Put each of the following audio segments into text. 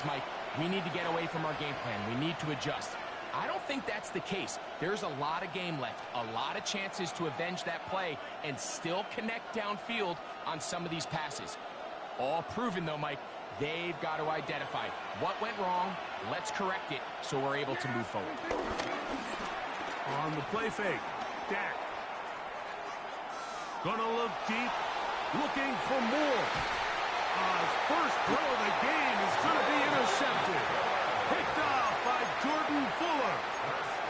Mike, we need to get away from our game plan. We need to adjust. I don't think that's the case. There's a lot of game left, a lot of chances to avenge that play and still connect downfield on some of these passes. All proven, though, Mike. They've got to identify what went wrong. Let's correct it so we're able to move forward. On the play fake, Dak. Gonna look deep, looking for more. First throw of the game is going to be intercepted. Picked off by Jordan Fuller.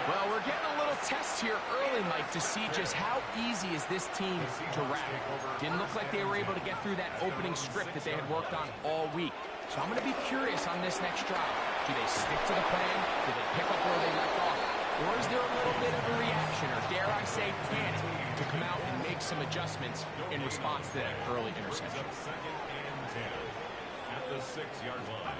Well, we're getting a little test here early, Mike, to see just how easy is this team to wrap. Didn't look like they were able to get through that opening script that they had worked on all week. So I'm going to be curious on this next drive. Do they stick to the plan? Do they pick up where they left off? Or is there a little bit of a reaction, or dare I say panic, to come out and make some adjustments in response to that early interception? At the 6-yard line.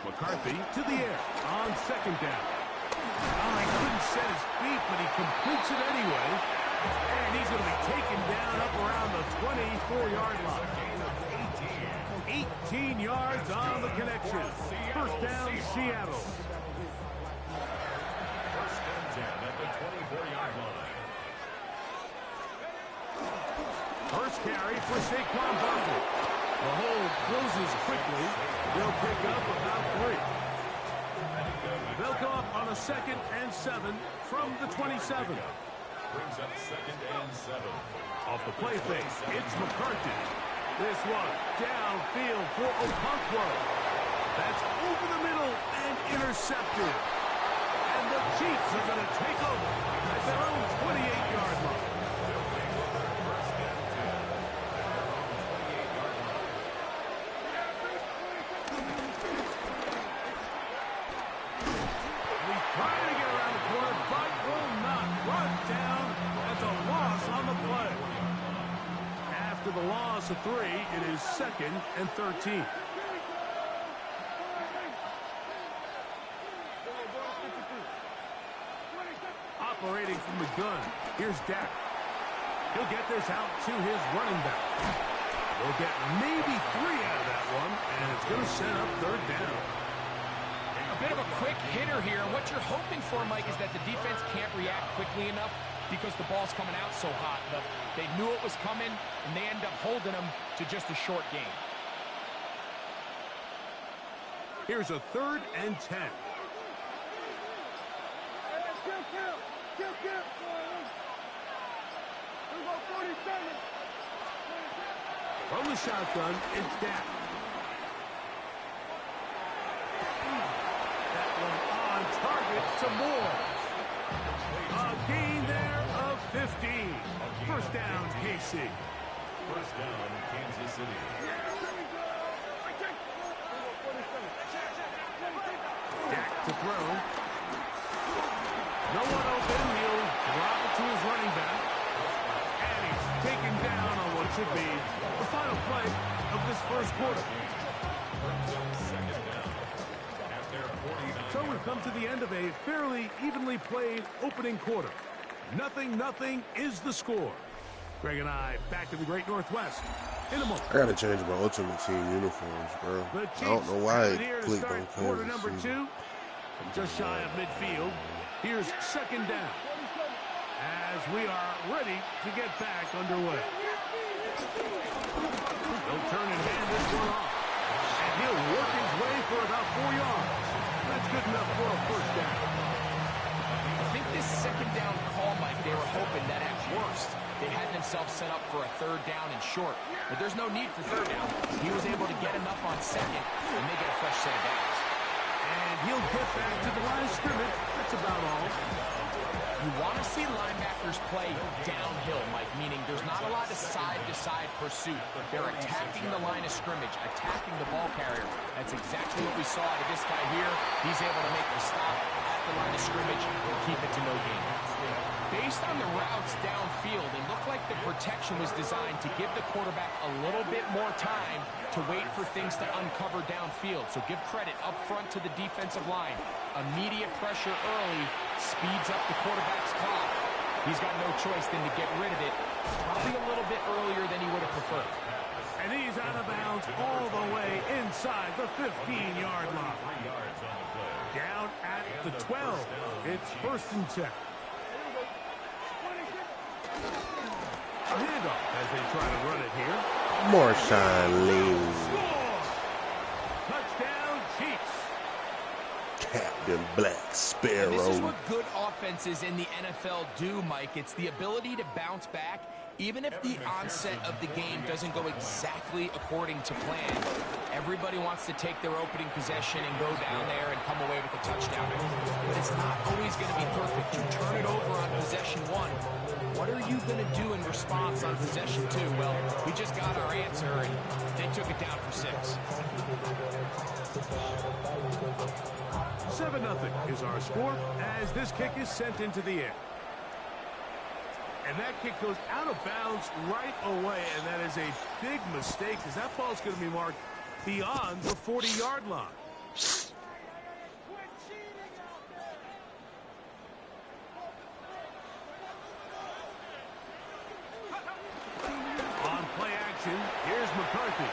McCarthy to the air on second down. He couldn't set his feet, but he completes it anyway. And he's going to be taken down up around the 24-yard line. 18 yards on the connection. First down, Seattle. First and 10 at the 24-yard line. First carry for Saquon Barkley. The hole closes quickly. They'll pick up about 3. They'll come up on a 2nd and 7 from the 27. Brings up 2nd and 7. Off the play fake, it's McCarthy. This one downfield for Okonkwo. That's over the middle and intercepted. And the Chiefs are going to take over at their own 28-yard line. Trying to get around the corner, but will not. Brought down. That's a loss on the play. After the loss of 3, it is 2nd and 13. Operating from the gun, here's Dak. He'll get this out to his running back. They'll get maybe 3 out of that one, and it's going to set up 3rd down. A bit of a quick hitter here. What you're hoping for, Mike, is that the defense can't react quickly enough because the ball's coming out so hot. But they knew it was coming, and they end up holding them to just a short game. Here's a 3rd and 10. From the shotgun, it's Dak. That one on target to Moore. A gain there of 15. First down, KC. First down, Kansas City. Dak to throw. No one open. He'll drop it to his running back. And he's taken down on what should be the final play of this first quarter. So we've come to the end of a fairly evenly played opening quarter. 0-0 is the score. Greg and I back in the Great Northwest in a moment. I gotta change my Ultimate Team uniforms, bro. I don't know why I clicked on quarter number Kansas 2. Just shy of midfield. Here's 2nd down. As we are ready to get back underway. He'll turn and hand this one off. And he'll work his way for about 4 yards. That's good enough for a first down. I think this 2nd down call, Mike, they were hoping that at worst they had themselves set up for a 3rd down and short. But there's no need for 3rd down. He was able to get enough on 2nd, and they get a fresh set of downs. And he'll get back to the line of scrimmage. That's about all. You want to see linebackers play downhill, Mike, meaning there's not a lot of side-to-side pursuit. They're attacking the line of scrimmage, attacking the ball carrier. That's exactly what we saw out of this guy here. He's able to make the stop at the line of scrimmage and keep it to no gain. Based on the routes downfield, it looked like the protection was designed to give the quarterback a little bit more time to wait for things to uncover downfield. So give credit up front to the defensive line. Immediate pressure early speeds up the quarterback's clock. He's got no choice than to get rid of it, probably a little bit earlier than he would have preferred. And he's out of bounds all the way inside the 15-yard line. at the 12. It's 1st and 10. A handoff as they try to run it here. Marshawn Lynch. Touchdown, Chiefs. Captain Black Sparrow. And this is what good offenses in the NFL do, Mike. It's the ability to bounce back, even if the onset of the game doesn't go exactly according to plan. Everybody wants to take their opening possession and go down there and come away with a touchdown. But it's not always going to be perfect. You turn it over on possession 1. What are you going to do in response on possession 2? Well, we just got our answer, and they took it down for 6. 7-0 is our score as this kick is sent into the air. And that kick goes out of bounds right away, and that is a big mistake because that ball is going to be marked beyond the 40-yard line. On play action, here's McCarthy.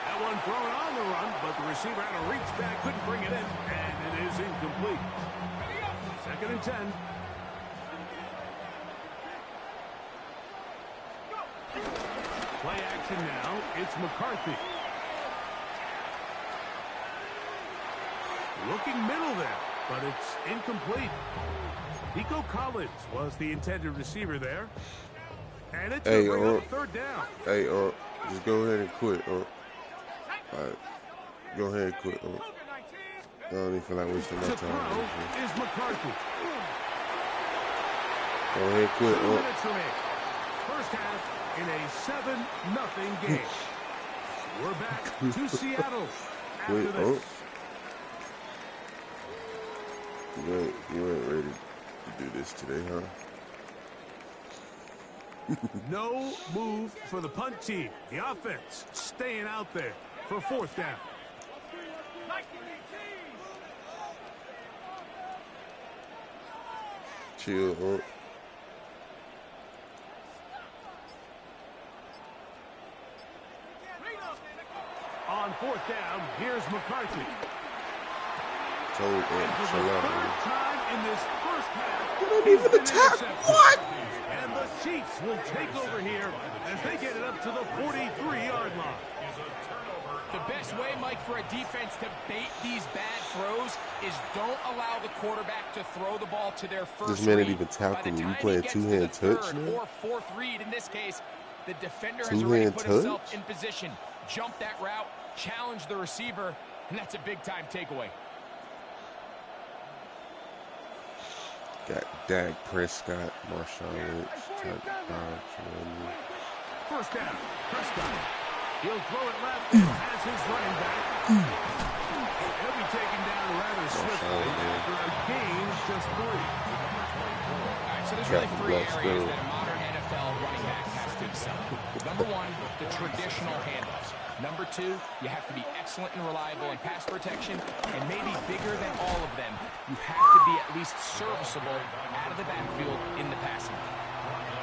That one thrown on the run, but the receiver had to reach back, couldn't bring it in, and it is incomplete. 2nd and 10. Play action now. It's McCarthy. Looking middle there, but it's incomplete. Nico Collins was the intended receiver there. And it's a 3rd down. Hey, just go ahead and quit. All right. Go ahead and quit. I don't even feel like wasting my time. Is McCarthy. Go ahead and quit. 2 minutes remaining. First half in a 7-0 game. We're back to Seattle after this. You ain't ready to do this today, huh? No move for the punt team. The offense staying out there for 4th down. Chill, huh? On 4th down, here's McCarthy. Told And for the 3rd time in this first half, you don't even attack. What? And the Chiefs will take over here as they get it up to the 43-yard line. The best way, Mike, for a defense to bait these bad throws is don't allow the quarterback to throw the ball to their first This man read. ain't even tackling. You By the time playing he gets to two-hand the touch 3rd now? or 4th read, in this case, the defender has Two-hand already put touch? himself in position, jump that route, challenge the receiver, and that's a big-time takeaway. Got Dak Prescott, Marshawn Lynch, First down, Prescott. He'll throw it left as his running back. He'll be taken down rather swiftly after a gain just 3. All right, so there's really 3 areas that a modern NFL running back has to excel. Number 1, the traditional handoffs. Number 2, you have to be excellent and reliable in pass protection, and maybe bigger than all of them, you have to be at least serviceable out of the backfield in the passing.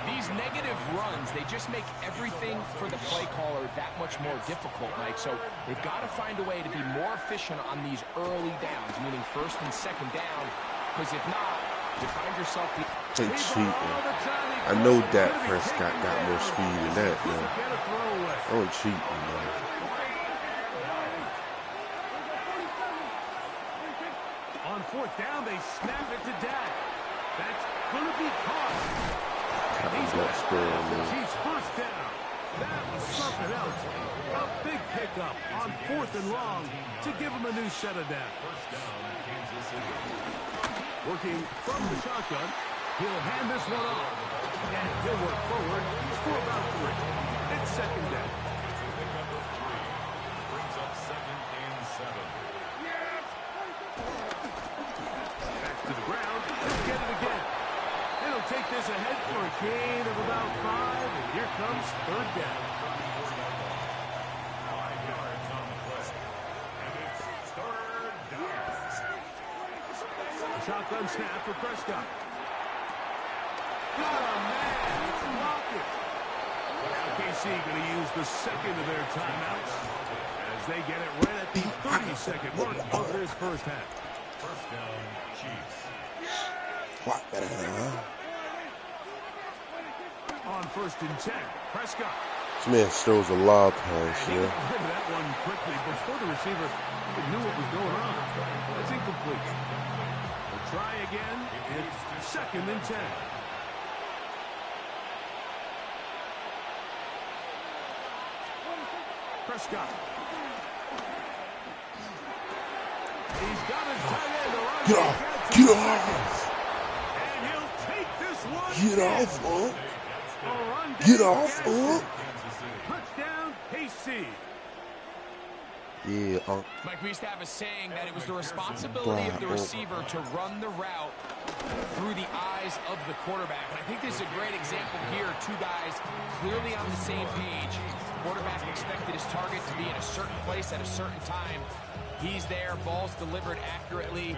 These negative runs, they just make everything for the play caller that much more difficult, Mike. So they've got to find a way to be more efficient on these early downs, meaning 1st and 2nd down, because if not, you find yourself... They cheating. I know Dak Prescott got more speed than that, man. Don't cheat, man. On 4th down, they snap it to Dak. That's going to be caught. He's got the Chiefs' 1st down. That was something else. A big pickup on 4th and long to give him a new set of downs. First down, Kansas City. Working from the shotgun, he'll hand this one off. And he'll work forward for about 3. It's 2nd down. Brings up 2nd and 7. Back to the ground. He'll get it again. He'll take this ahead for a gain of about 5. And here comes 3rd down. 5 yards on the play. And it's 3rd down. Shotgun snap for Prescott. Got a man. It's Lockett. Now KC going to use the 2nd of their timeouts as they get it right at the 30-second mark of this first half. First down, Chiefs. What? On 1st and 10, Prescott. This man throws a lob pass, He yeah. got that one quickly before the receiver knew what was going on. It's incomplete. We'll try again. It's 2nd and 10. Prescott. He's got his tight end around. Get off! Get off! And he'll take this one. Get off, Unc! A run Get down off, Gadsden. Unc! Touchdown, KC. Yeah, Unc. Mike, we used to have a saying that it was the responsibility of the receiver to run the route through the eyes of the quarterback. And I think this is a great example here. Two guys clearly on the same page. Quarterback expected his target to be in a certain place at a certain time. He's there, ball's delivered accurately.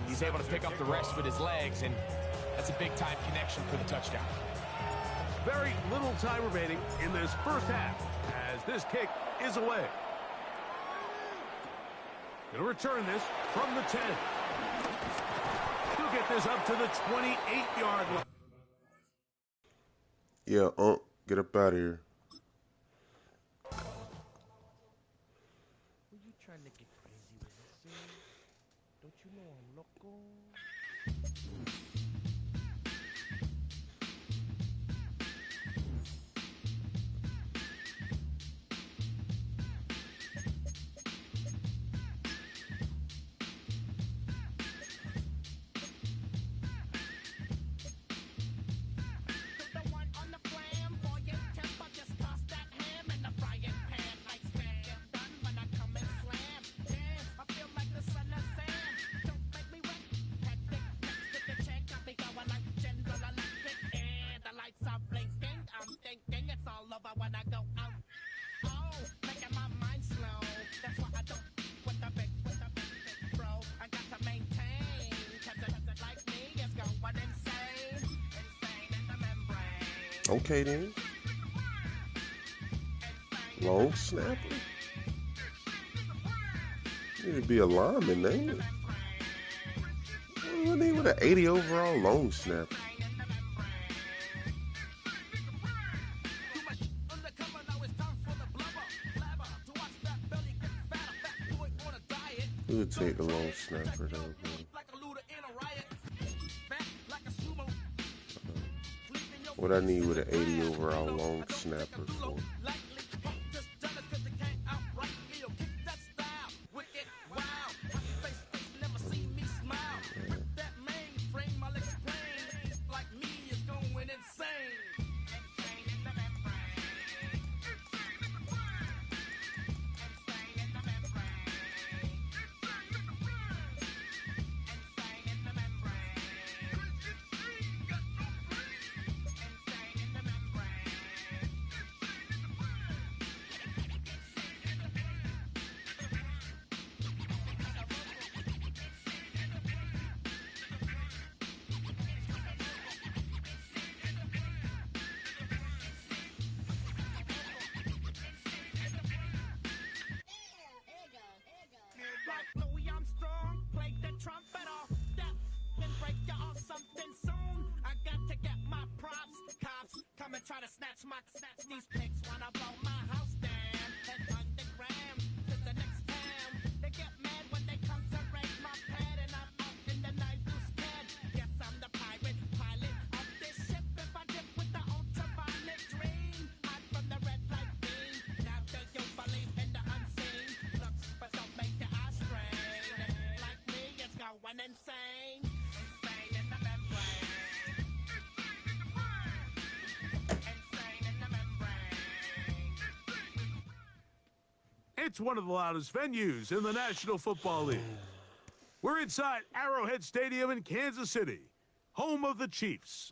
He's able to pick up the rest with his legs, and that's a big-time connection for the touchdown. Very little time remaining in this first half as this kick is away. Going to return this from the 10. He'll get this up to the 28-yard line. Yeah, Unc. Get up out of here. Were you trying to get crazy with this, sir? Don't you know I'm loco? Okay, then. Long snapper. Need to be a lineman, ain't it? What do you need with an 80 overall long snapper? We'll take the long snapper, though, bro. What I need with an 80 overall long snapper for? Try to snatch these pics when I blow my house down and underground to the next town. They get mad when they come to raid my pad and I'm up in the night blue scared. Yes, I'm the pirate pilot of this ship. If I dip with the ultraviolet dream, hide from the red light beam. Now do you believe in the unseen? Looks but don't make your eyes strain. Like me, it's going insane. Insane in the membrane. It's one of the loudest venues in the National Football League. We're inside Arrowhead Stadium in Kansas City, home of the Chiefs.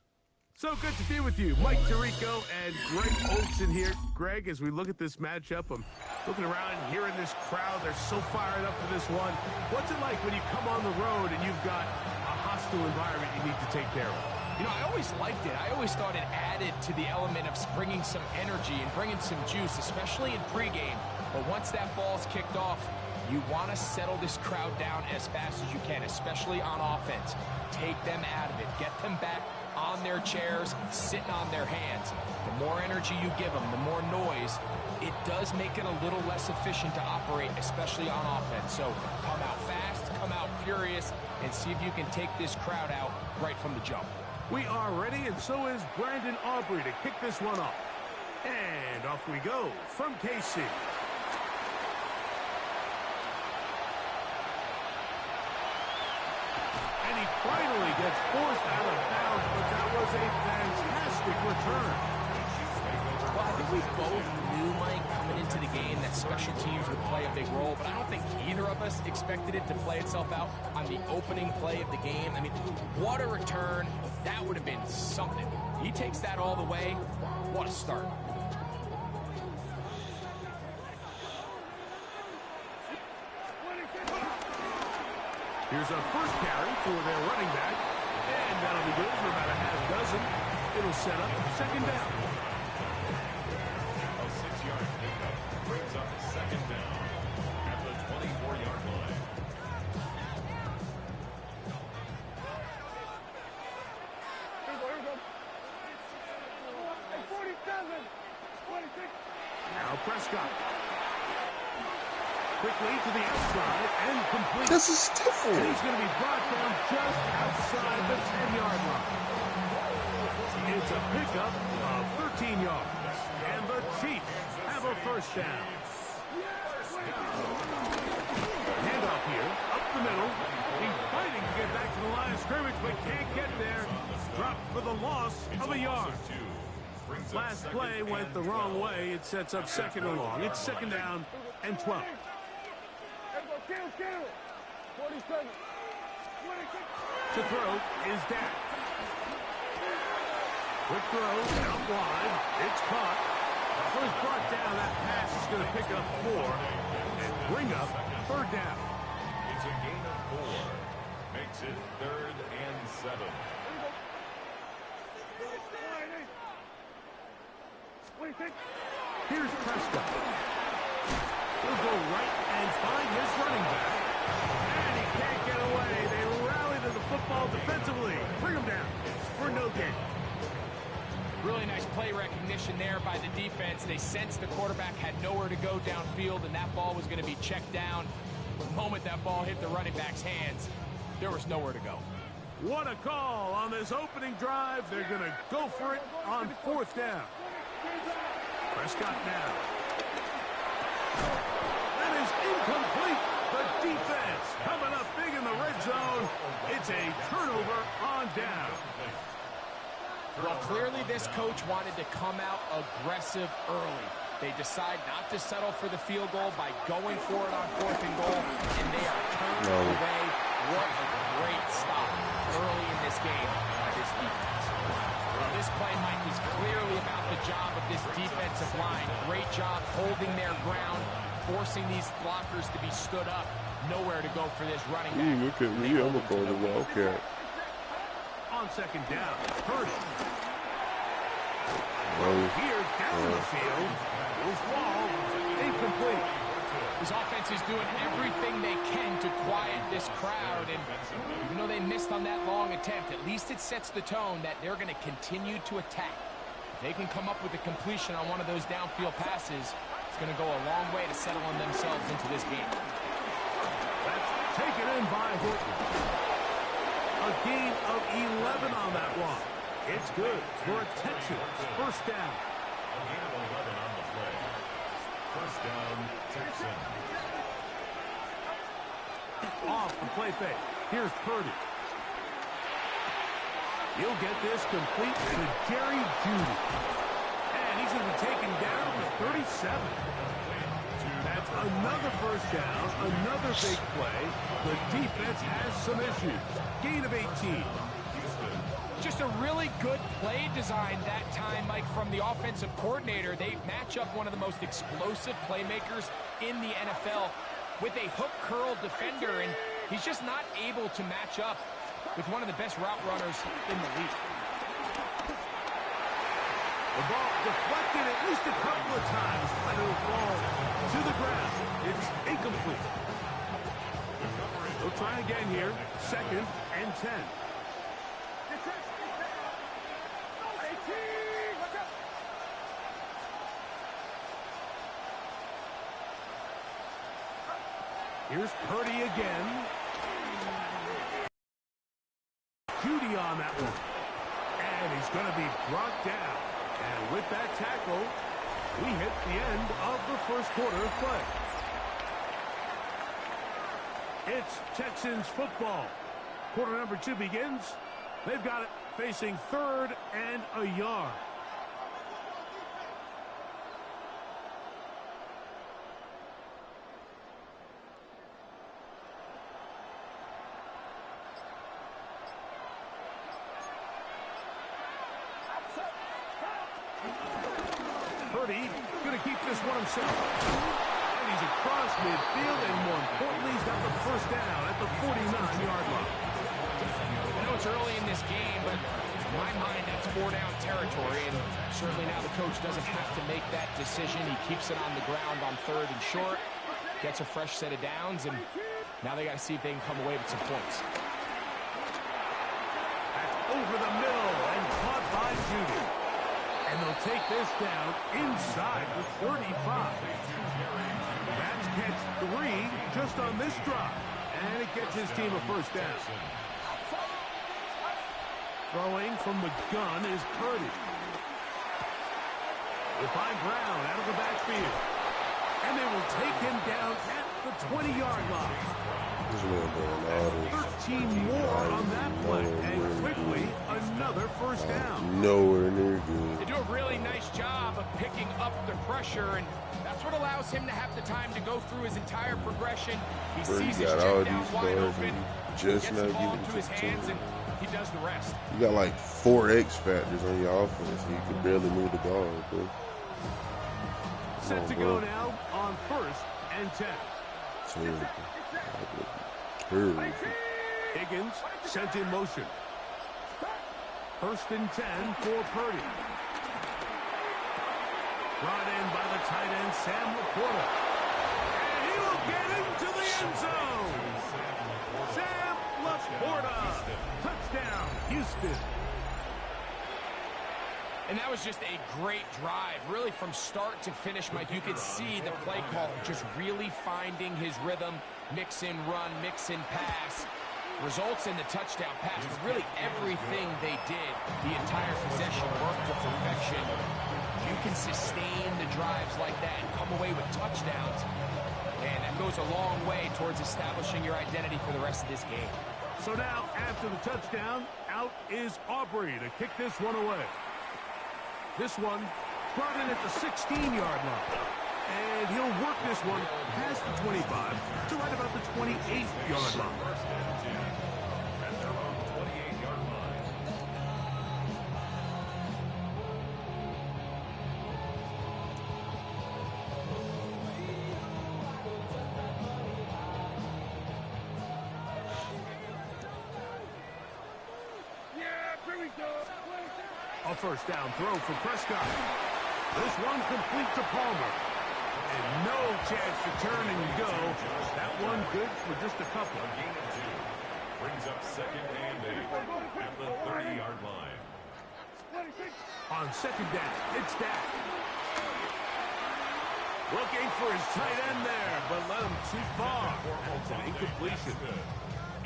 So good to be with you, Mike Tirico and Greg Olson here. Greg, as we look at this matchup, I'm looking around and hearing this crowd. They're so fired up for this one. What's it like when you come on the road and you've got a hostile environment you need to take care of? You know, I always liked it. I always thought it added to the element of bringing some energy and bringing some juice, especially in pregame. But once that ball's kicked off, You want to settle this crowd down as fast as you can, especially on offense. Take them out of it. Get them back on their chairs, sitting on their hands. The more energy you give them, the more noise, it does make it a little less efficient to operate, especially on offense. So come out fast, come out furious, and see if you can take this crowd out right from the jump. We are ready, and so is Brandon Aubrey to kick this one off. And off we go from KC. And he finally gets forced out of bounds, but that was a fantastic return. Well, I think we both knew, Mike, coming into the game that special teams would play a big role, but I don't think either of us expected it to play itself out on the opening play of the game. I mean, what a return. That would have been something. He takes that all the way. What a start. Here's a first carry for their running back, and that'll be good for about a half dozen. It'll set up second down. A 6-yard pickup brings up second down at the 24-yard line. Now Prescott. Quickly to the outside and complete. This is stiffle. And he's going to be brought down just outside the 10-yard line. It's a pickup of 13 yards. And the Chiefs have a first down. Handoff here, up the middle. He's fighting to get back to the line of scrimmage, but can't get there. Dropped for the loss of a yard. Last play went the wrong way. It sets up second and long. It's second down and 12. To throw is Dak. Quick throw, out wide. It's caught. First brought down, that pass is going to pick up 4 and bring up third down. It's a gain of 4. Makes it 3rd and 7. Here's Prescott. He'll go right and find his running back. And he can't get away. They rally to the football defensively. Bring him down for no gain. Really nice play recognition there by the defense. They sensed the quarterback had nowhere to go downfield, and that ball was going to be checked down. The moment that ball hit the running back's hands, there was nowhere to go. What a call on this opening drive. They're going to go for it on fourth down. Prescott now. That is incomplete. The defense coming up big in the red zone. It's a turnover on down. Well, clearly this coach wanted to come out aggressive early. They decide not to settle for the field goal by going for it on 4th and goal, and they are turned away. What a great stop early in this game by this defense. Well, this play, Mike, is clearly about the job of this defensive line. Great job holding their ground, forcing these blockers to be stood up. Nowhere to go for this running back. Look at me, I'm a call the Wildcat. On second down, Purdy. Oh, Here, down the field, will fall, incomplete. This offense is doing everything they can to quiet this crowd, and even though they missed on that long attempt, at least it sets the tone that they're going to continue to attack. If they can come up with a completion on one of those downfield passes, it's going to go a long way to settling themselves into this game. That's taken in by Horton. A gain of 11 on that one. It's good for a Texans first down. A gain of 11 on the play. First down, Texans. Off the play fake. Here's Purdy. He'll get this complete to Jerry Jeudy. And he's going to be taken down to 37. That's another first down, another big play. The defense has some issues. Gain of 18. Just a really good play design that time, Mike, from the offensive coordinator. They match up one of the most explosive playmakers in the NFL with a hook curl defender, and he's just not able to match up with one of the best route runners in the league. The ball deflected at least a couple of times, and it'll fall to the ground. It's incomplete. We'll try again here. 2nd and 10. Here's Purdy again. Judy on that one. And he's going to be brought down. And with that tackle, we hit the end of the first quarter of play. It's Texans football. Quarter number 2 begins. They've got it facing 3rd and a yard. Purdy going to keep this one himself. And he's across midfield, and more importantly, he's got the first down at the 49-yard line. I know it's early in this game, but in my mind, that's 4-down territory, and certainly now the coach doesn't have to make that decision. He keeps it on the ground on 3rd and short, gets a fresh set of downs, and now they got to see if they can come away with some points. That's over the middle and caught by Judy. And they'll take this down inside the 35. That's catch 3 just on this drive. And it gets his team a first down. Throwing from the gun is Purdy. They find Brown out of the backfield. And they will take him down at the 20-yard line. This man doing all this. 13 more on that play. And quickly, another first down. Nowhere near good. They do a really nice job of picking up the pressure, and that's what allows him to have the time to go through his entire progression. He sees his check down wide open, just gets now the ball getting into his hands, and he does the rest. You got like 4 X factors on your offense, and you can barely move the ball, bro. Set to go now on 1st and 10. Terrible. Higgins sent in motion. 1st and 10 for Purdy. Brought in by the tight end, Sam Laporta. And he will get into the end zone. Sam Laporta. Touchdown, Houston. And that was just a great drive, really from start to finish, Mike. You could see the play call just really finding his rhythm, mix in run, mix in pass, results in the touchdown pass. But really everything they did, the entire possession worked to perfection. You can sustain the drives like that and come away with touchdowns, and that goes a long way towards establishing your identity for the rest of this game. So now, after the touchdown, out is Aubrey to kick this one away. This one brought in at the 16-yard line. And he'll work this one past the 25 to right about the 28-yard line. At their own 28-yard line. A first down throw for Prescott. This one complete to Palmer. And no chance to turn and go. That one good for just a couple. Gain of 2. Brings up 2nd and 8 at the 30-yard line. On 2nd down, it's Dak. Looking for his tight end there, but let him too far. That's an incompletion.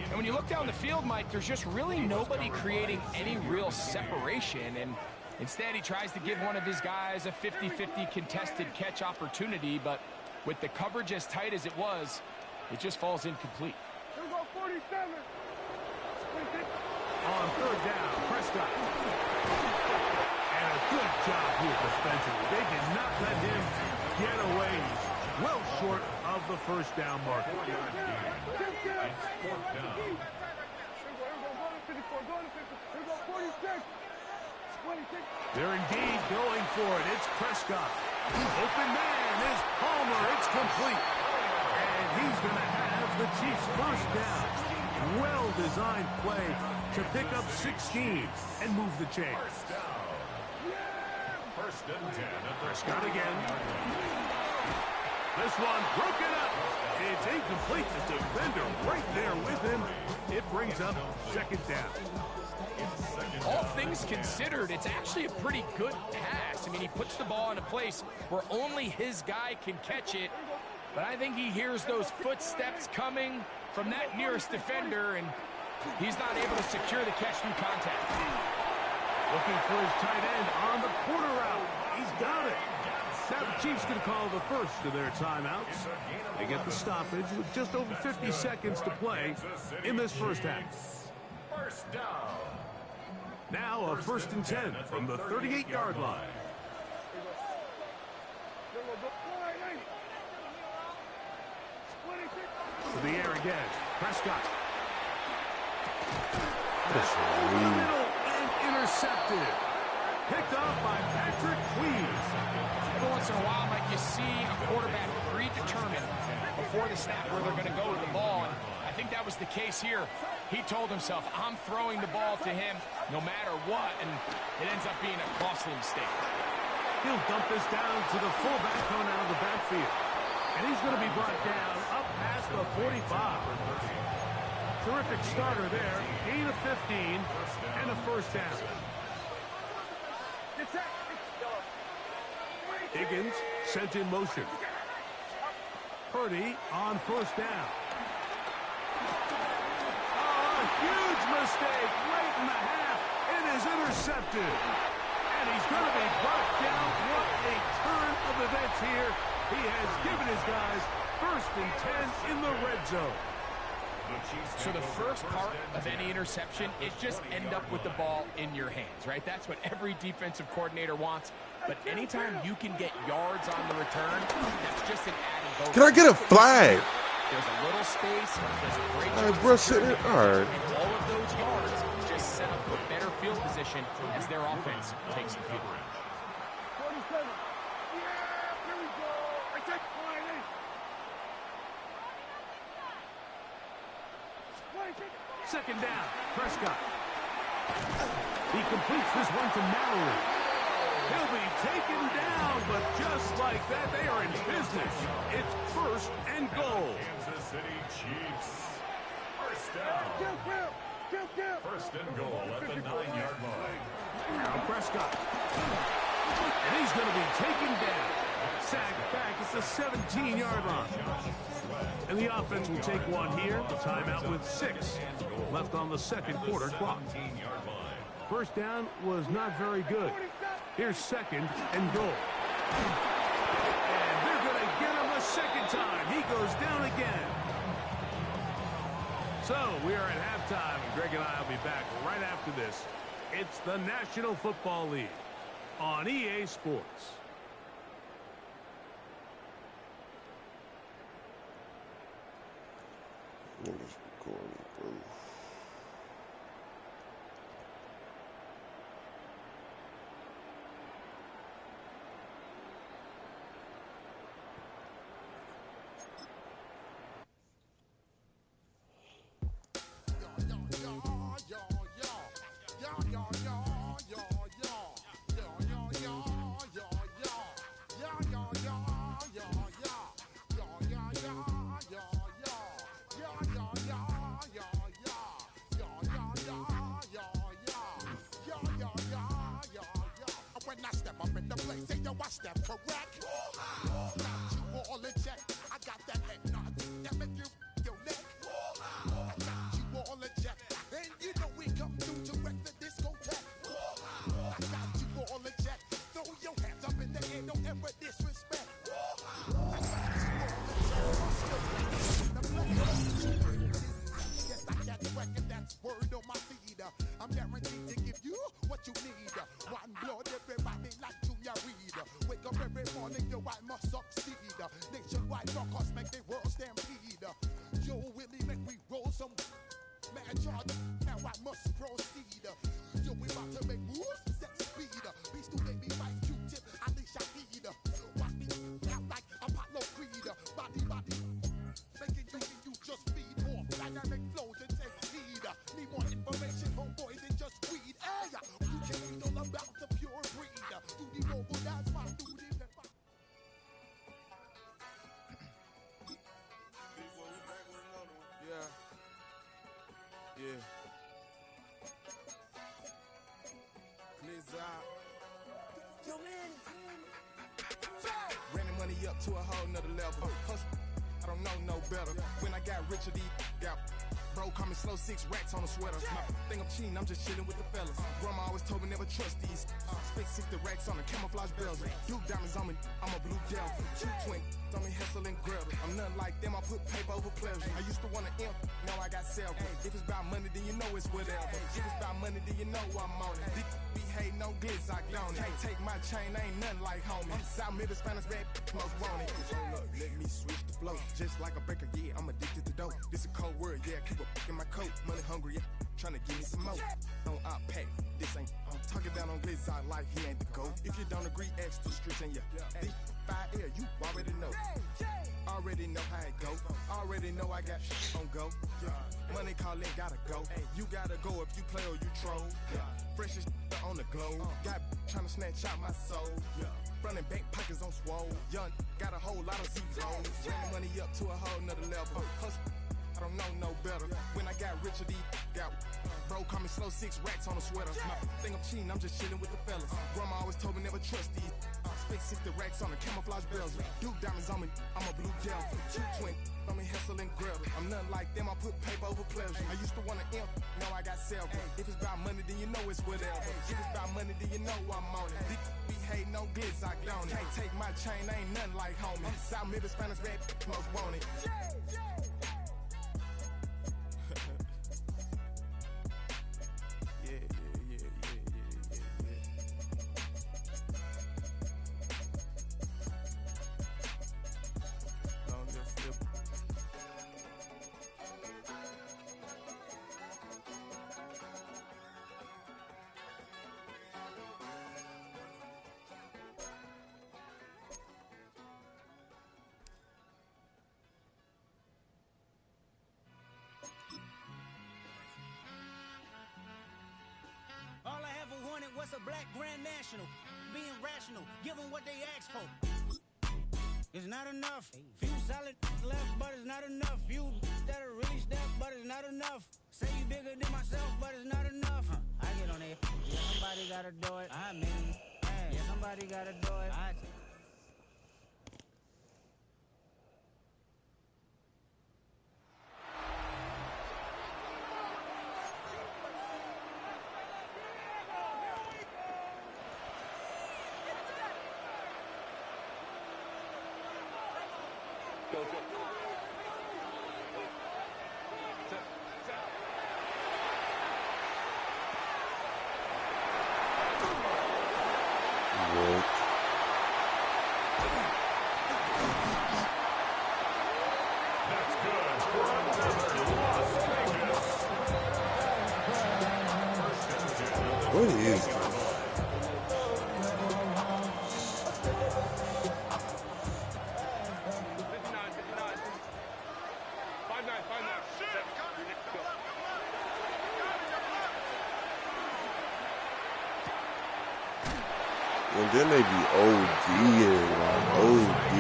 And when you look down the field, Mike, there's just really nobody creating any real separation. And instead, he tries to give one of his guys a 50-50 contested catch opportunity. But with the coverage as tight as it was, it just falls incomplete. On 3rd down, Prescott. And a good job here defensively. They did not let him get away. Well short of the first down mark. They're indeed going for it. It's Prescott. Open man is Palmer. It's complete. And he's going to have the Chiefs' first down. Well-designed play to pick up 16 and move the chains. First and 10 at Prescott again. This one broken up. It's incomplete. The defender right there with brings up second down. All things considered, it's actually a pretty good pass. I mean, he puts the ball in a place where only his guy can catch it. But I think he hears those footsteps coming from that nearest defender, and he's not able to secure the catch through contact. Looking for his tight end on the corner route. He's got it. Now the Chiefs going to call the first of their timeouts. They get the stoppage with just over 50 seconds to play in this first half. First down. Now a 1st and 10 from the 38-yard line. To the air again. Prescott. Over the middle and intercepted. Picked off by Patrick Queens. Every once in a while, Mike, you see a quarterback predetermined before the snap where they're going to go with the ball. And I think that was the case here. He told himself, I'm throwing the ball to him no matter what, and it ends up being a costly mistake. He'll dump this down to the fullback coming out of the backfield. And he's going to be brought down up past the 45. Terrific starter there. Gain of 15 and a first down. Higgins sent in motion. Purdy on first down. Oh, a huge mistake late in the half. It is intercepted. And he's going to be brought down. What a turn of events here. He has given his guys 1st and 10 in the red zone. So the first part of any interception is just end up with the ball in your hands, right? That's what every defensive coordinator wants. But anytime you can get yards on the return, that's just an added bonus. Can I get a flag? There's a little space. There's a great All right, bro, sit there. All right. and all of those yards just set up for better field position as their offense takes the field. Second down, Prescott. He completes this one to Mallory. He'll be taken down, but just like that, they are in business. It's 1st and goal. Kansas City Chiefs. First down. First and goal at the 9-yard line. Now Prescott. And he's going to be taken down. Sacked back at the 17-yard line. And the offense will take one here. Timeout with 6 left on the second quarter clock. First down was not very good. Here's 2nd and goal. And they're going to get him a second time. He goes down again. So we are at halftime, and Greg and I will be back right after this. It's the National Football League on EA Sports. Niggas recording, bro. I step correct. Got you all in check. I got that head nod that make you your neck. I got you all in check. And you know we come through to wreck the discotheque. I got you all in check. Throw your hands up in the air, don't ever disrespect. I got you all in check. Yes, I got you and that's word on my feed. I'm guaranteed to give you what you need. One blood, everybody like Junior Reed. Wake up every morning, yo, I must succeed. Nationwide rockers make the world stampede. Yo, Willie, make we roll some mad charge. Now I must proceed. Yo, we about to make moves, set speed. Beast to baby, vice Q-tip, Alicia Eid. Watch me out like Apollo Creed. Body, making you just feed off dynamic flows and take heed. Need more information, homeboy, than just weed. Hey, you can read all about the pure breed. Do the mobile dance, my duty. Yeah. Yo, man. Ran the money up to a whole nother level. Hustle, I don't know no better. When I got richer, these got bro call me slow, 6 racks on a sweater. My think I'm cheating, I'm just chilling with the fellas. Grandma always told me never trust these. Spent 60 racks on the camouflage bells. Blue diamonds on me, I'm a blue devil. 220 on me, hustle and grab. I'm nothing like them, I put paper over pleasure. I used to want to imp, now I got several. If it's about money, then you know it's whatever. If it's about money, then you know I'm on it. Be hating no glitz, I don't. Can't take my chain, ain't nothing like homie. South Middle Spanish red, most want it. Hold up, let me switch the flow. Just like a baker, yeah, I'm addicted to dope. This a cold word, yeah, keep a in my coat. Money hungry, yeah, tryna give me some more. On I pack, this ain't. I'm talking down on glitz, I like he ain't the goat. If you don't agree, ask the streets and yeah. This 5 air, you already know. Already know how it go. Already know I got shit on go. Money calling, gotta go. You gotta go if you play or you troll. Freshest on the globe. Got tryna snatch out my soul. Running bank pockets on swole. Young, got a whole lot of zeros. Ran the money up to a whole nother level. Hustle, I don't know no better. When I got richer, these got bro call me slow, 6 racks on a sweater. My think I'm cheating, I'm just chilling with the fellas. Grandma always told me never trust these. Spent 60 racks on the camouflage bells. Duke diamonds on me, I'm a blue devil. 220 on me, hustle and grab. I'm nothing like them, I put paper over pleasure. I used to want to imp, now I got several. If it's about money, then you know it's whatever. If it's about money, then you know I'm on it. Be hating no glitz, I don't. Can't take my chain, ain't nothing like homie. South Middle Spanish red, most want it. All I ever wanted was a black grand national. Being rational, give them what they ask for. It's not enough. Few solid left, but it's not enough. Few that are really step, but it's not enough. Say you bigger than myself, but it's not enough. I get on it. Yeah, somebody gotta do it. I mean, yeah, somebody gotta do it. What is this? And then they be ODing, like OD.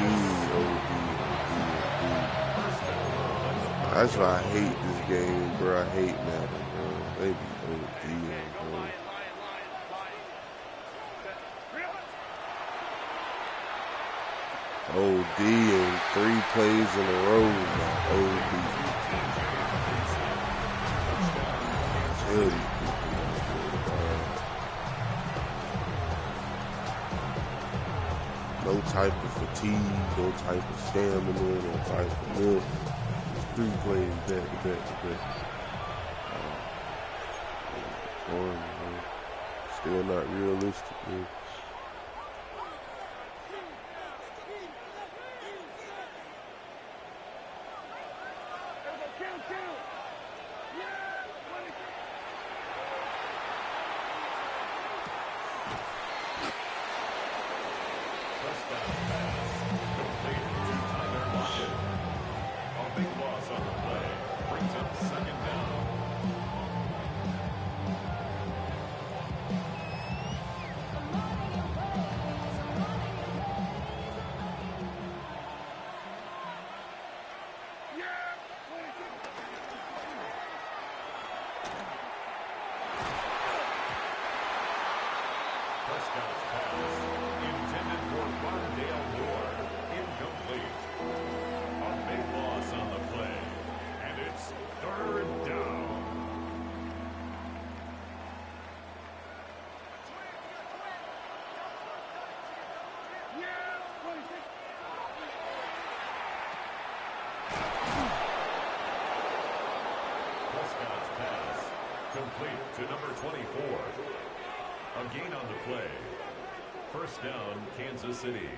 That's why I hate this game, bro. I hate Madden, bro. They be ODing, bro. OD and 3 plays in a row, like OD. Tell you. No type of fatigue, no type of stamina, no type of milk. It's 3 plays back to back to back. Boring, man. Still not realistic, man. Prescott's pass complete to number 24. A gain on the play. First down, Kansas City.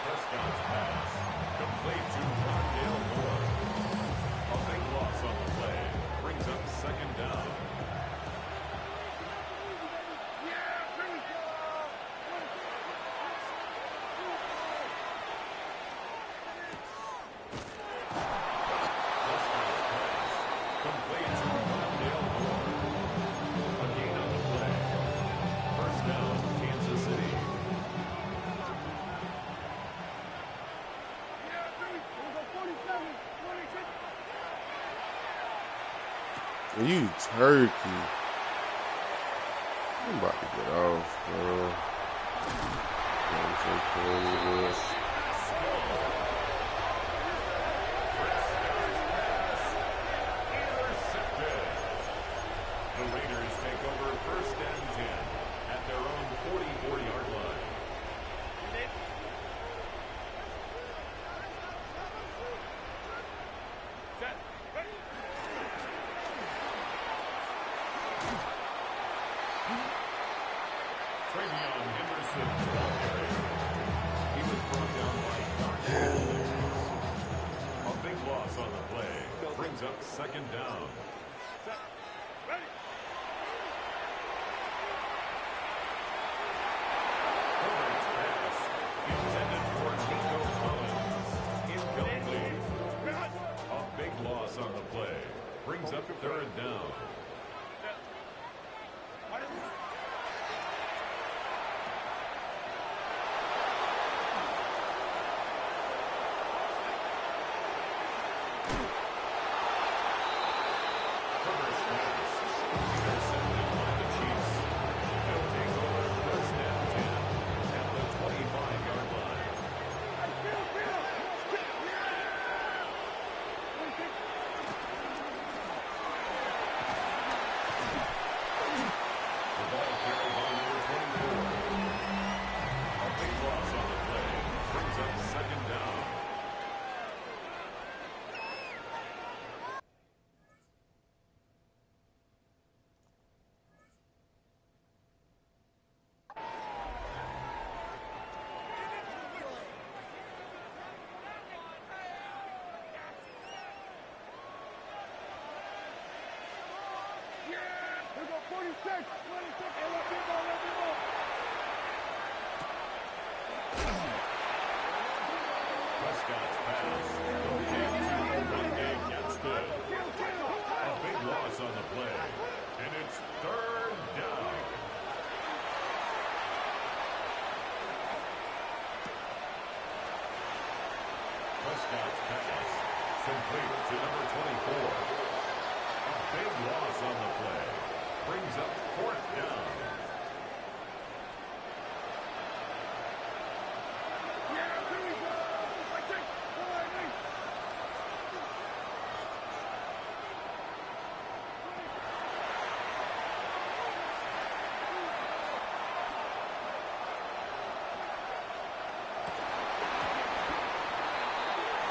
Prescott's pass complete to Rondale Moore. A big loss on the play. Brings up second down. Prescott's pass complete to Rondale Moore. A gain on the play. First down, Kansas City. You turkey. I'm about to get off, bro. I'm so crazy. Intercepted. The Raiders take over first and 10 at their own 44-yard line. Travion Henderson, ball carrier. He was brought down by Darnell. A big loss on the play. Brings up second down. Herbert's pass intended for Nico Collins. Incomplete. A big loss on the play. Brings up third down. Herbert's pass intercepted by the Chiefs. They'll take over first and 10 at the 25-yard line. The ball carried by number 24. A big loss on the play. Brings up second down. Prescott's pass complete to Rondale Moore. A big loss on the play, and it's third down. Prescott's pass complete to number 24. A big loss on the play, brings up fourth down.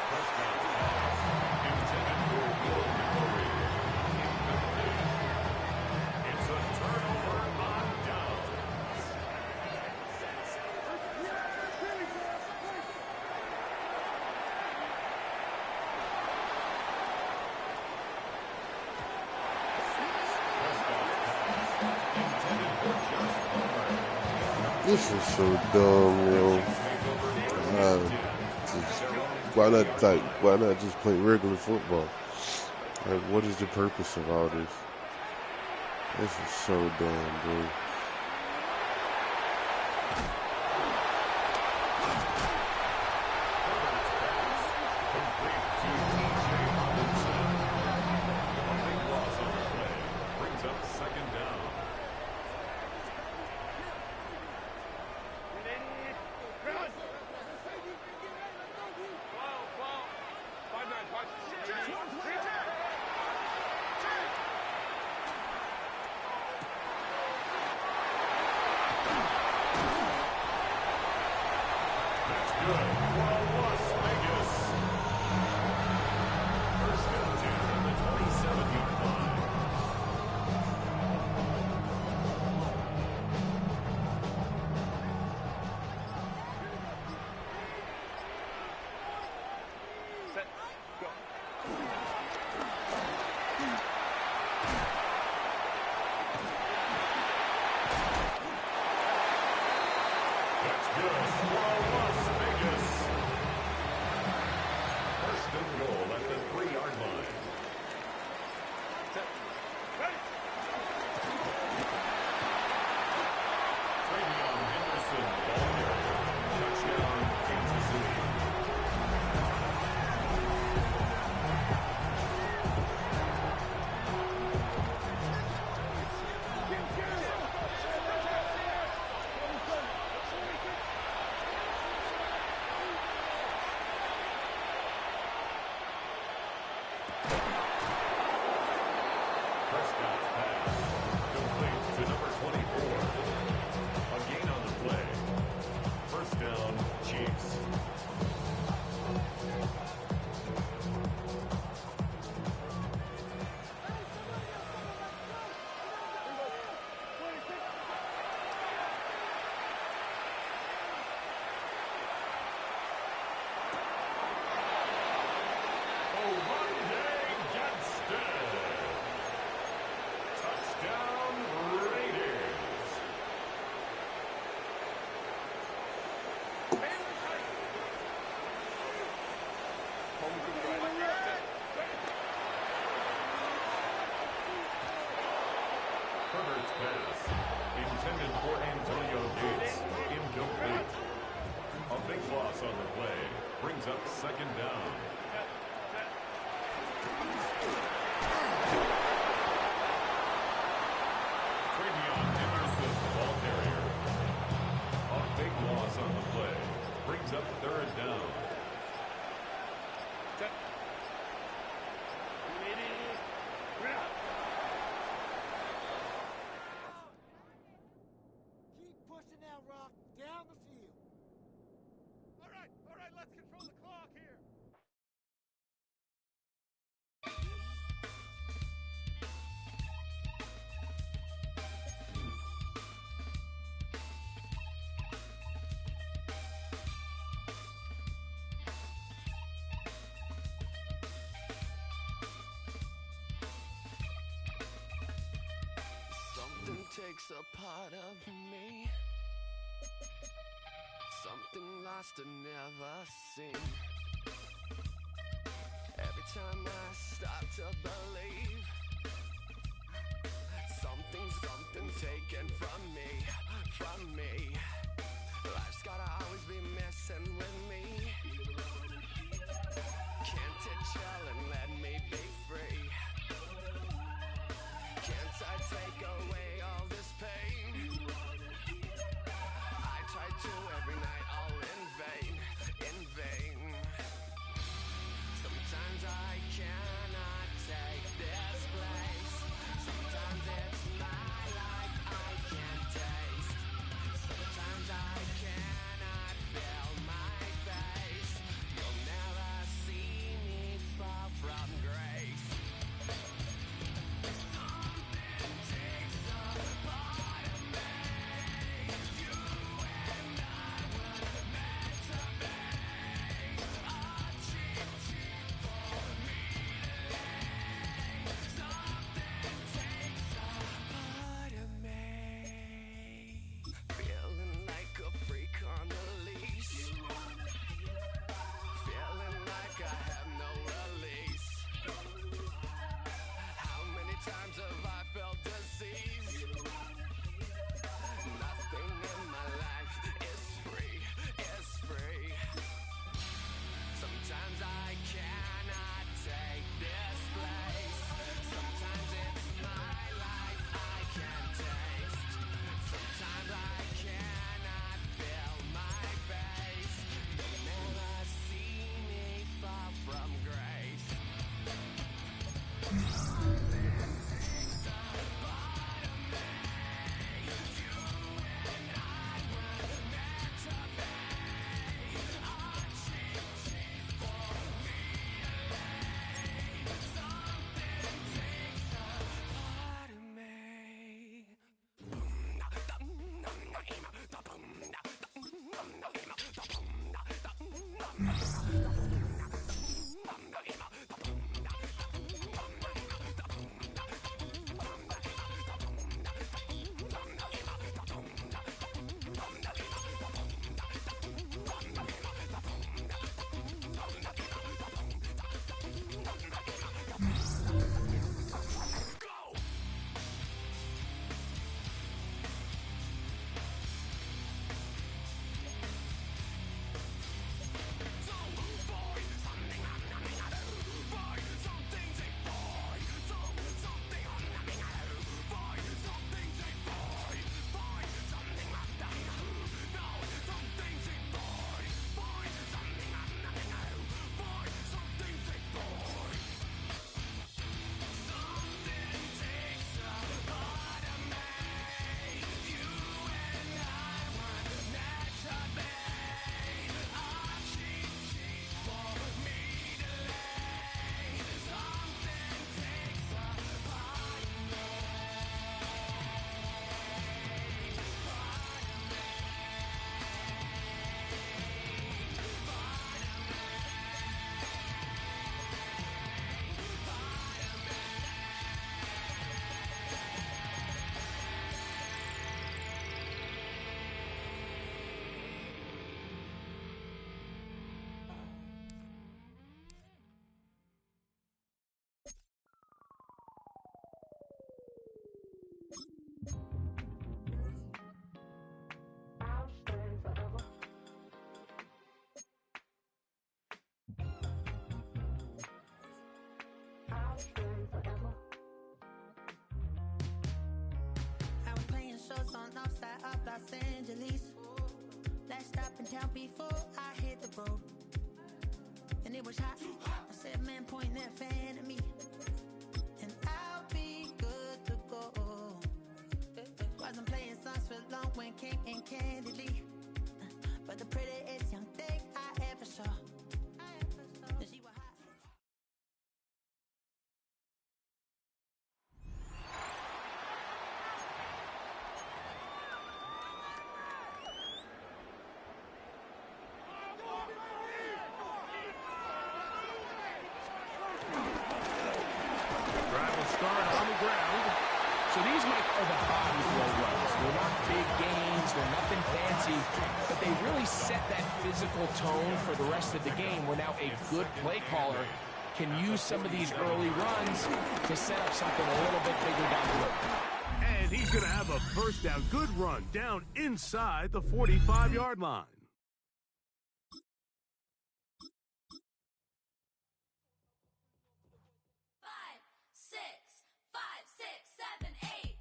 Prescott's pass intended for Will Mallory. Incomplete. It's a turnover on downs. Prescott's pass intended for Josh Palmer. This is so dumb, yo. Why not just play regular football? Like, what is the purpose of all this? This is so dumb, bro. Herbert's pass complete to T.J. Robinson. A big loss on the play brings up second down. good for Las Vegas. First and 10 on the 27-yard line. That's good for Las Vegas. First and goal at the 3-yard line. Travion Henderson, ball carrier. Touchdown, Kansas City. Prescott's pass complete to number 24. A gain on the play. First down, Chiefs. Touchdown, Raiders. Herbert's pass, intended for Antonio Gates, incomplete. A big loss on the play, brings up second down. Travion Henderson, ball carrier. A big loss on the play, brings up third down. Keep pushing that rock down the field. All right, let's control the clock here. Something takes a part of me. Something lost and never seen. Every time I start to believe, something taken from me. Life's gotta always be messing with me. Can't it chill and let me be free? Can't I take away all this pain? I try to every night, all in vain. Sometimes I cannot take this place. Sometimes it's my life I can't taste. windows on outside of Los Angeles. Last stop in town before I hit the road. And it was hot. I said, man, point that fan at me. And I'll be good to go. Wasn't playing songs for long when came in candidly. But the prettiest young thing I ever saw. She was hot. Drive will start on the ground. So these, Mike, are the body blow runs. They're not big gains, they're nothing fancy, but they really set that physical tone for the rest of the game where now a good play caller can use some of these early runs to set up something a little bit bigger down the road. And he's going to have a first down. Good run down inside the 45-yard line. Five, six, 7, 8.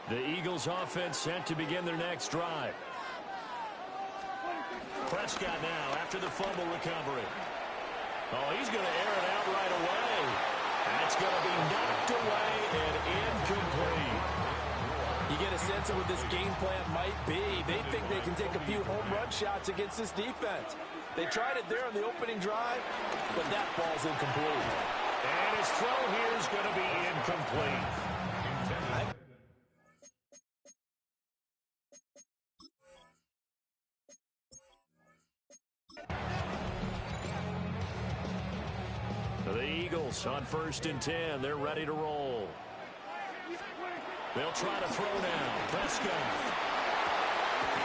The Eagles offense set to begin their next drive. Prescott now after the fumble recovery. Oh, he's going to air it out right away. That's going to be knocked away and incomplete. You get a sense of what this game plan might be. They think they can take a few home run shots against this defense. They tried it there on the opening drive, but that ball's incomplete. And his throw here is going to be incomplete. The Eagles on 1st and 10. They're ready to roll. They'll try to throw now. Prescott.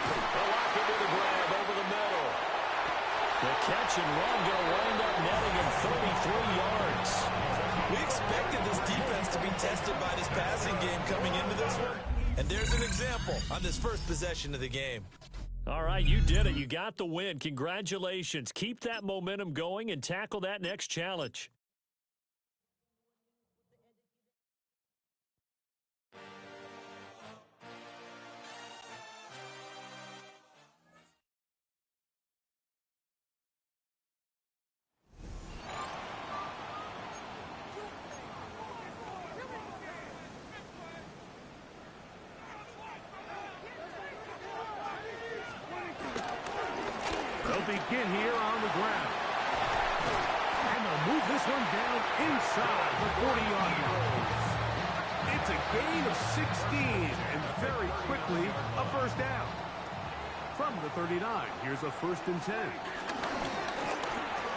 They'll lock into the grab over the middle. The catch and run going to wind up netting him 33 yards. We expected this defense to be tested by this passing game coming into this one. And there's an example on this first possession of the game. All right, you did it. You got the win. Congratulations. Keep that momentum going and tackle that next challenge. They'll begin here on the ground. And they'll move this one down inside the 40-yard line. It's a gain of 16, and very quickly a first down. From the 39, here's a 1st and 10.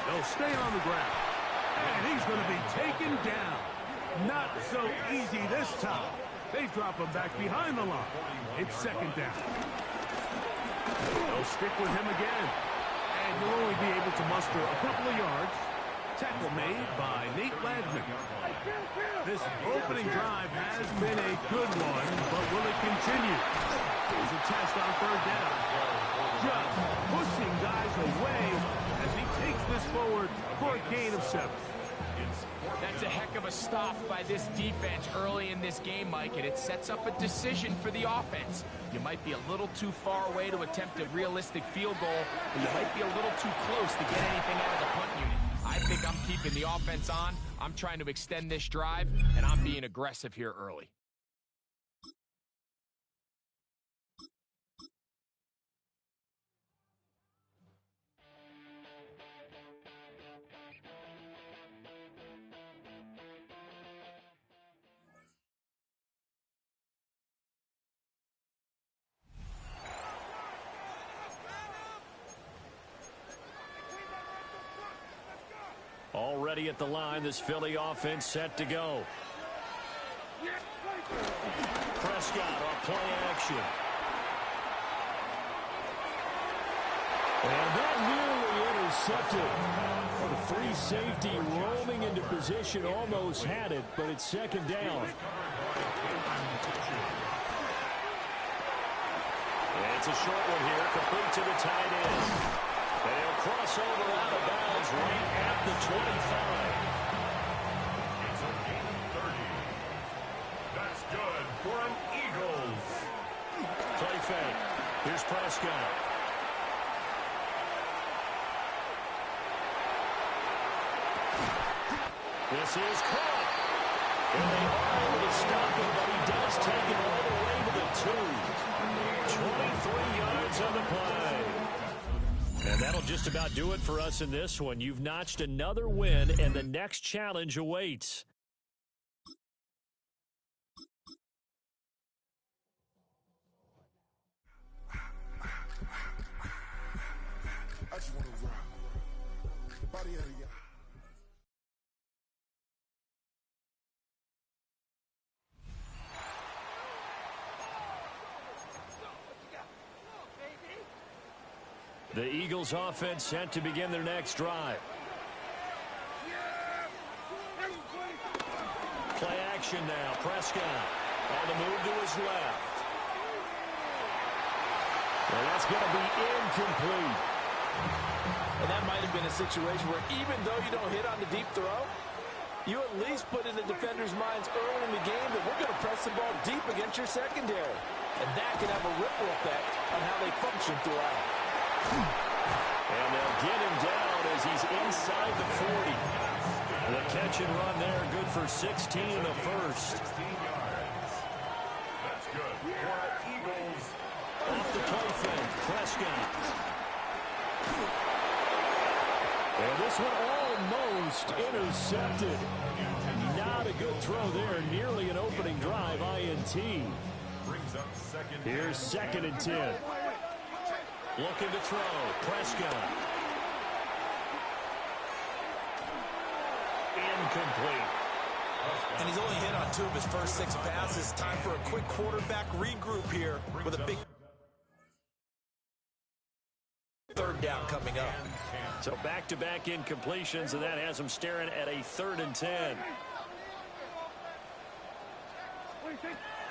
They'll stay on the ground. And he's going to be taken down. Not so easy this time. They drop him back behind the line. It's 2nd down. They'll stick with him again. And you'll only be able to muster a couple of yards. Tackle made by Nate Landman. This opening drive has been a good one, but will it continue? Here's a test on 3rd down. Just pushing guys away as he takes this forward for a gain of 7. That's a heck of a stop by this defense early in this game, Mike, and it sets up a decision for the offense. You might be a little too far away to attempt a realistic field goal, but you might be a little too close to get anything out of the punt unit. I think I'm keeping the offense on. I'm trying to extend this drive, and I'm being aggressive here early. Already at the line, this Philly offense set to go. Prescott on play action. And that nearly intercepted. The free safety roaming into position, almost had it, but it's 2nd down. It's a short one here, complete to the tight end. They'll cross over out of bounds right at the 25. It's a gain of 30. That's good for an Eagles. Play fake. Here's Prescott. This is caught. And they are able to stop him, but he does take it all the way to the 2. 23 yards on the play. And that'll just about do it for us in this one. You've notched another win, and the next challenge awaits. I just want to rock. Body out of y'all. The Eagles offense set to begin their next drive. Play action now. Prescott on the move to his left. And that's going to be incomplete. And that might have been a situation where even though you don't hit on the deep throw, you at least put in the defender's minds early in the game that we're going to press the ball deep against your secondary. And that can have a ripple effect on how they function throughout. And they'll get him down as he's inside the 40. The catch and run there, good for 16 in the first. 16 yards. That's good for Eagles. Off the play fake, Prescott. And this one almost intercepted. Not a good throw there, nearly an opening drive, INT. Brings up second. Here's 2nd and 10. Looking to throw. Prescott. Incomplete. And he's only hit on 2 of his first 6 passes. Time for a quick quarterback regroup here with a big 3rd down coming up. So back-to-back incompletions, and that has him staring at a 3rd and 10.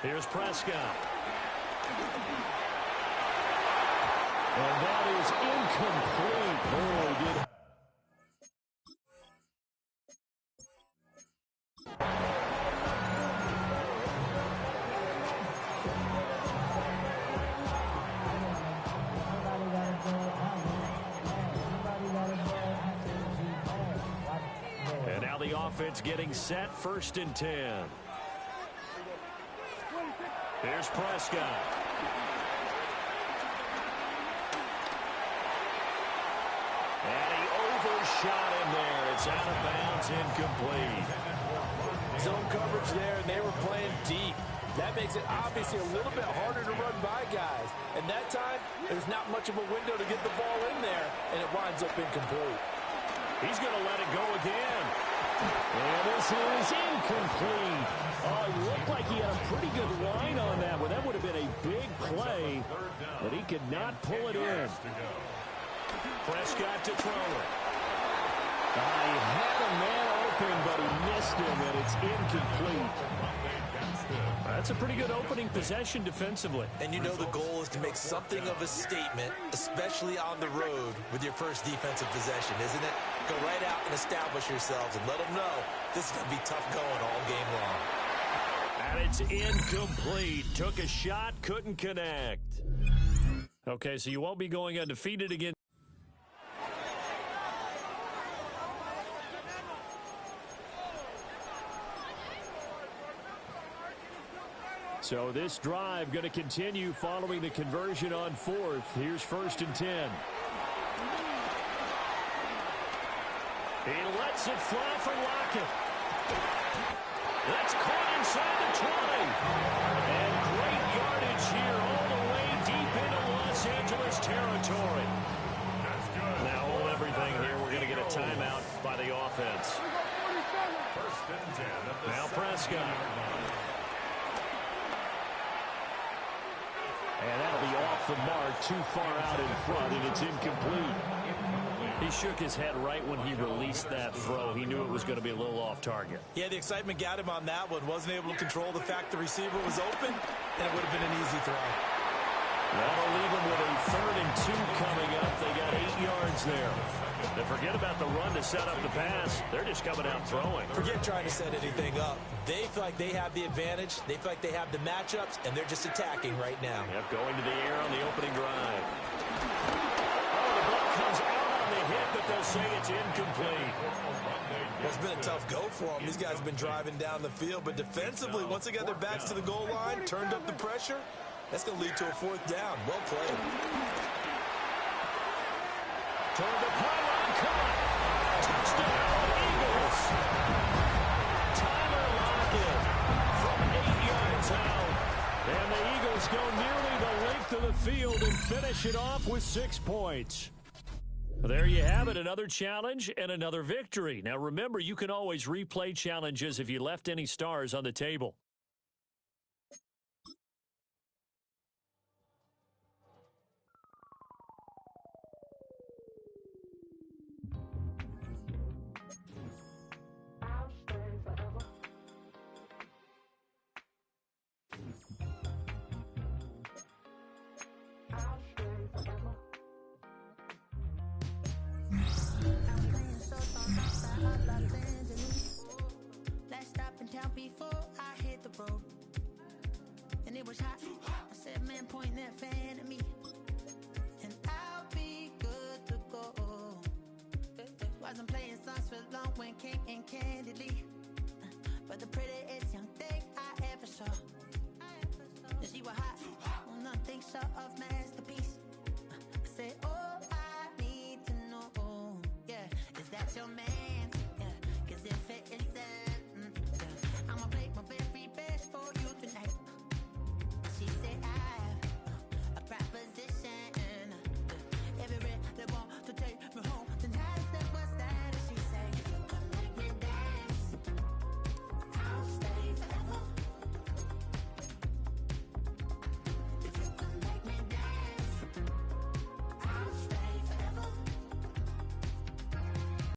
Here's Prescott. And that is incomplete. Boy, did and now the offense getting set, 1st and 10. Here's Prescott. And he overshot him there. It's out of bounds, incomplete. Zone coverage there, and they were playing deep. That makes it obviously a little bit harder to run by guys. And that time, there's not much of a window to get the ball in there, and it winds up incomplete. He's going to let it go again. And this is incomplete. Oh, it looked like he had a pretty good line on that one. That would have been a big play, but he could not pull it in. Prescott to throw it. He had a man open, but he missed him, and it's incomplete. That's a pretty good opening possession defensively. And you know the goal is to make something of a statement, especially on the road with your first defensive possession, isn't it? Go right out and establish yourselves and let them know this is going to be tough going all game long. And it's incomplete. Took a shot, couldn't connect. Okay, so you won't be going undefeated again. So this drive going to continue following the conversion on 4th. Here's 1st and 10. He lets it fly for Lockett. That's caught inside the 20. And great yardage here all the way deep into Los Angeles territory. That's good. Now hold everything here. We're going to get a timeout by the offense. 1st and 10 at the Now Prescott. And that'll be off the mark, too far out in front, and it's incomplete. He shook his head right when he released that throw. He knew it was going to be a little off target. Yeah, the excitement got him on that one. Wasn't able to control the fact the receiver was open, and it would have been an easy throw. That'll leave them with a 3rd and 2 coming up. They got 8 yards there. And forget about the run to set up the pass. They're just coming out throwing. Forget trying to set anything up. They feel like they have the advantage. They feel like they have the matchups, and they're just attacking right now. Yep, going to the air on the opening drive. Oh, the ball comes out on the hit, but they'll say it's incomplete. It's been a tough go for them. These guys have been driving down the field, but defensively, once they got their backs to the goal line, turned up the pressure, that's going to lead to a 4th down. Well played. Toward the pylon, caught. Touchdown, Eagles. Tyler Lockett from 8 yards out. And the Eagles go nearly the length of the field and finish it off with 6 points. There you have it, another challenge and another victory. Now remember, you can always replay challenges if you left any stars on the table. Last stop in town before I hit the road. And it was hot. I said, man, point that fan at me. And I'll be good to go. Wasn't playing songs for long when came in candidly. But the prettiest young thing I ever saw. And she was hot. Well, nothing short of masterpiece. I said, oh, I need to know. Yeah, is that your man?